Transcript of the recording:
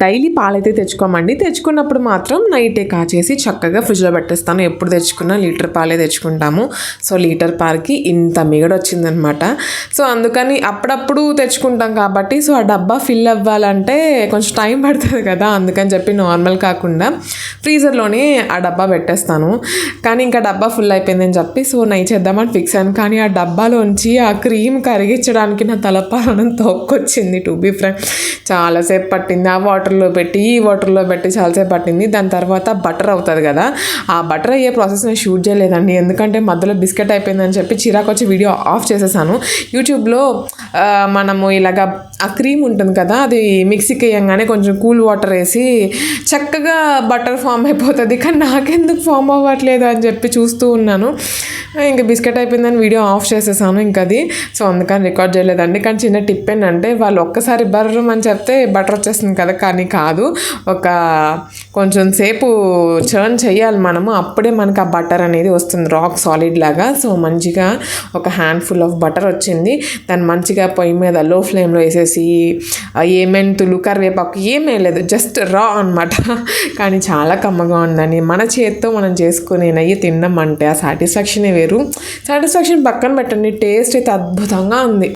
Daily పాలైతే తెచ్చుకోమండి. తెచ్చుకున్నప్పుడు మాత్రం నైటే కాచేసి చక్కగా ఫ్రిడ్జ్లో పెట్టేస్తాను. ఎప్పుడు తెచ్చుకున్నా లీటర్ పాలే తెచ్చుకుంటాము. సో లీటర్ పాలకి ఇంత మిగడ వచ్చిందనమాట. సో అందుకని అప్పుడప్పుడు తెచ్చుకుంటాం కాబట్టి సో ఆ డబ్బా ఫిల్ అవ్వాలంటే కొంచెం టైం పడుతుంది కదా, అందుకని చెప్పి నార్మల్ కాకుండా ఫ్రీజర్లోనే ఆ డబ్బా పెట్టేస్తాను. కానీ ఇంకా డబ్బా ఫుల్ అయిపోయిందని చెప్పి సో నెయ్యి చేద్దామని ఫిక్స్ అయ్యాను. కానీ ఆ డబ్బాలోంచి ఆ క్రీమ్ కరిగించడానికి నా తలపాలనం తోక్కొచ్చింది. టు బీ ఫ్రాంక్ చాలాసేపు పట్టింది. ఆ వాటర్లో పెట్టి ఈ వాటర్లో పెట్టి చాలాసేపు పట్టింది. దాని తర్వాత బటర్ అవుతుంది కదా, ఆ బటర్ అయ్యే ప్రాసెస్ నేను షూట్ చేయలేదండి. ఎందుకంటే మధ్యలో బిస్కెట్ అయిపోయిందని చెప్పి చిరాకు వచ్చి వీడియో ఆఫ్ చేసేసాను. యూట్యూబ్లో మనము ఇలాగ ఆ క్రీమ్ ఉంటుంది కదా, అది మిక్సీకి వేయంగానే కొంచెం కూల్ వాటర్ వేసి చక్కగా బటర్ ఫామ్ అయిపోతుంది. కానీ నాకెందుకు ఫామ్ అవ్వట్లేదు అని చెప్పి చూస్తూ ఉన్నాను. ఇంకా బిస్కెట్ అయిపోయిందని వీడియో ఆఫ్ చేసేసాను ఇంకా అది. సో అందుకని రికార్డ్ చేయలేదండి. కానీ చిన్న టిప్ ఏంటంటే వాళ్ళు ఒక్కసారి బర్రం అని చెప్తే బటర్ వచ్చేస్తుంది కదా, కానీ కాదు, ఒక కొంచెం సేపు చర్న్ చేయాలి మనము, అప్పుడే మనకు ఆ బటర్ అనేది వస్తుంది రాక్ సాలిడ్ లాగా. సో మంచిగా ఒక హ్యాండ్ఫుల్ ఆఫ్ బటర్ వచ్చింది. దాన్ని మంచిగా పొయ్యి మీద లో ఫ్లేమ్లో వేసేసి ఏ మెంతులు కరివేపాకు ఏమీ లేదు, జస్ట్ రా అనమాట. కానీ చాలా కమ్మగా ఉందని మన చేతితో మనం చేసుకునే నెయ్యి తినడం అంటే ఆ సాటిస్ఫాక్షనే వేరు. సాటిస్ఫాక్షన్ పక్కన పెట్టండి, టేస్ట్ అయితే అద్భుతంగా ఉంది.